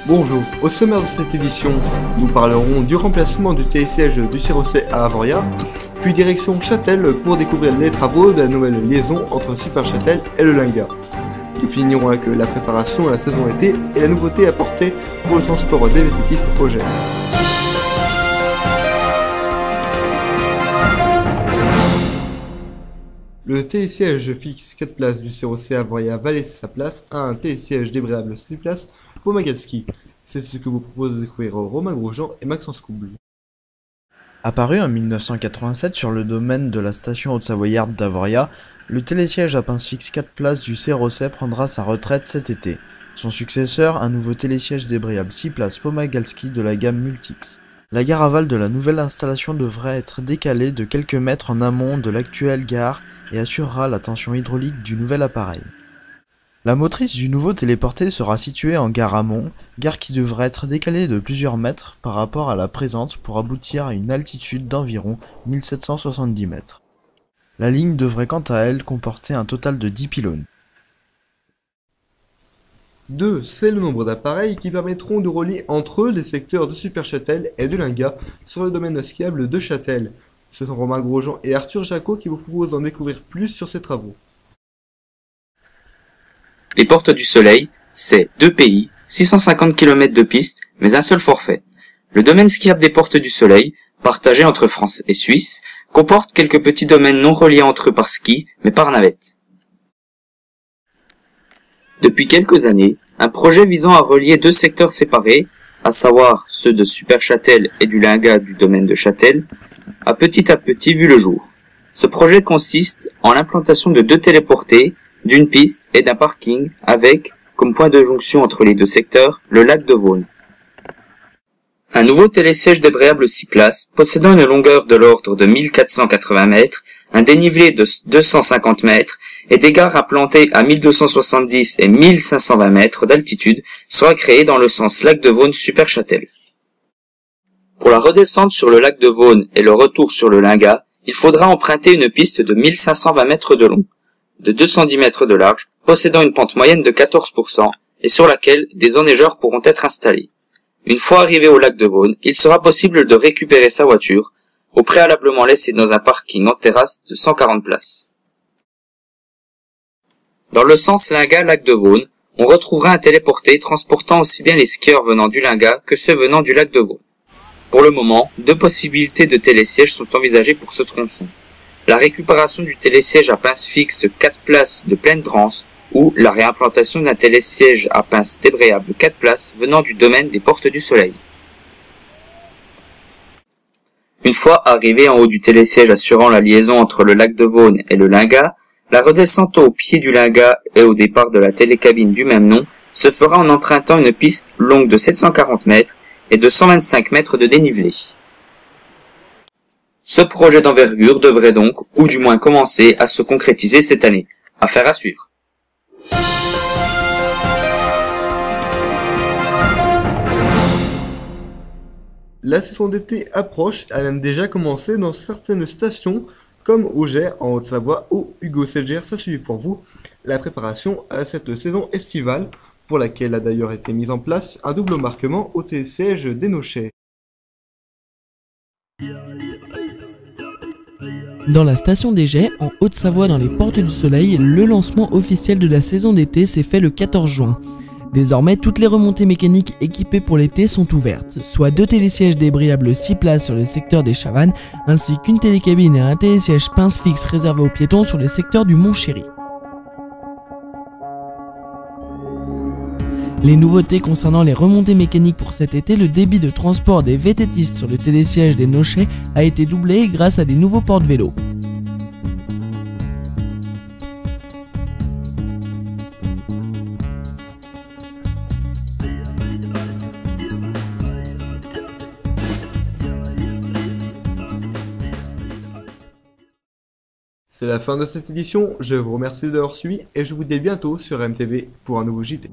Bonjour, au sommaire de cette édition, nous parlerons du remplacement du télésiège du Cirocet à Avoria, puis direction Châtel pour découvrir les travaux de la nouvelle liaison entre Super-Châtel et le Linga. Nous finirons avec la préparation à la saison été et la nouveauté apportée pour le transport des vététistes au Gers. Le télésiège fixe 4 places du Cirocet Avoria va laisser sa place à un télésiège débrayable 6 places pour Magalski. C'est ce que vous propose de découvrir Romain Grosjean et Maxence Couble. Apparu en 1987 sur le domaine de la station haute-savoyarde d'Avoria, le télésiège à pince fixe 4 places du Cirocet prendra sa retraite cet été. Son successeur, un nouveau télésiège débrayable 6 places Pomagalski de la gamme Multix. La gare aval de la nouvelle installation devrait être décalée de quelques mètres en amont de l'actuelle gare et assurera la tension hydraulique du nouvel appareil. La motrice du nouveau téléporté sera située en gare amont, gare qui devrait être décalée de plusieurs mètres par rapport à la présente pour aboutir à une altitude d'environ 1770 mètres. La ligne devrait quant à elle comporter un total de 10 pylônes. 2. C'est le nombre d'appareils qui permettront de relier entre eux les secteurs de Super-Châtel et de Linga sur le domaine skiable de Châtel. Ce sont Romain Grosjean et Arthur Jacot qui vous proposent d'en découvrir plus sur ces travaux. Les Portes du Soleil, c'est 2 pays, 650 km de piste, mais un seul forfait. Le domaine skiable des Portes du Soleil, partagé entre France et Suisse, comporte quelques petits domaines non reliés entre eux par ski, mais par navette. Depuis quelques années, un projet visant à relier deux secteurs séparés, à savoir ceux de Super-Châtel et du Linga du domaine de Châtel, a petit à petit vu le jour. Ce projet consiste en l'implantation de 2 téléportés, d'une piste et d'un parking avec, comme point de jonction entre les deux secteurs, le lac de Vaune. Un nouveau télésiège débrayable 6 places, possédant une longueur de l'ordre de 1480 mètres, un dénivelé de 250 mètres et des gares implantées à 1270 et 1520 mètres d'altitude, sera créé dans le sens lac de Vaune Super-Châtel. Pour la redescente sur le lac de Vaune et le retour sur le Linga, il faudra emprunter une piste de 1520 mètres de long, de 210 mètres de large, possédant une pente moyenne de 14% et sur laquelle des enneigeurs pourront être installés. Une fois arrivé au lac de Vaune, il sera possible de récupérer sa voiture, au préalablement laissée dans un parking en terrasse de 140 places. Dans le sens Linga-Lac de Vaune, on retrouvera un téléporté transportant aussi bien les skieurs venant du Linga que ceux venant du lac de Vaune. Pour le moment, 2 possibilités de télésièges sont envisagées pour ce tronçon. La récupération du télésiège à pince fixe 4 places de pleine Drance ou la réimplantation d'un télésiège à pince débrayable 4 places venant du domaine des Portes du Soleil. Une fois arrivé en haut du télésiège assurant la liaison entre le lac de Vaune et le Linga, la redescente au pied du Linga et au départ de la télécabine du même nom se fera en empruntant une piste longue de 740 mètres et de 125 mètres de dénivelé. Ce projet d'envergure devrait donc, ou du moins commencer, à se concrétiser cette année. Affaire à suivre. La saison d'été approche, a même déjà commencé dans certaines stations, comme au Gers en Haute-Savoie où Hugo Selgers a suivi pour vous la préparation à cette saison estivale, pour laquelle a d'ailleurs été mis en place un double marquement au télésiège d'Enocher. Dans la station des Gets, en Haute-Savoie dans les Portes du Soleil, le lancement officiel de la saison d'été s'est fait le 14 juin. Désormais, toutes les remontées mécaniques équipées pour l'été sont ouvertes, soit 2 télésièges débrayables 6 places sur les secteurs des Chavannes, ainsi qu'une télécabine et un télésiège pince fixe réservé aux piétons sur les secteurs du Mont-Chéry. Les nouveautés concernant les remontées mécaniques pour cet été, le débit de transport des vététistes sur le télésiège des Nochers a été doublé grâce à des nouveaux porte-vélos. C'est la fin de cette édition, je vous remercie d'avoir suivi et je vous dis à bientôt sur MTV pour un nouveau JT.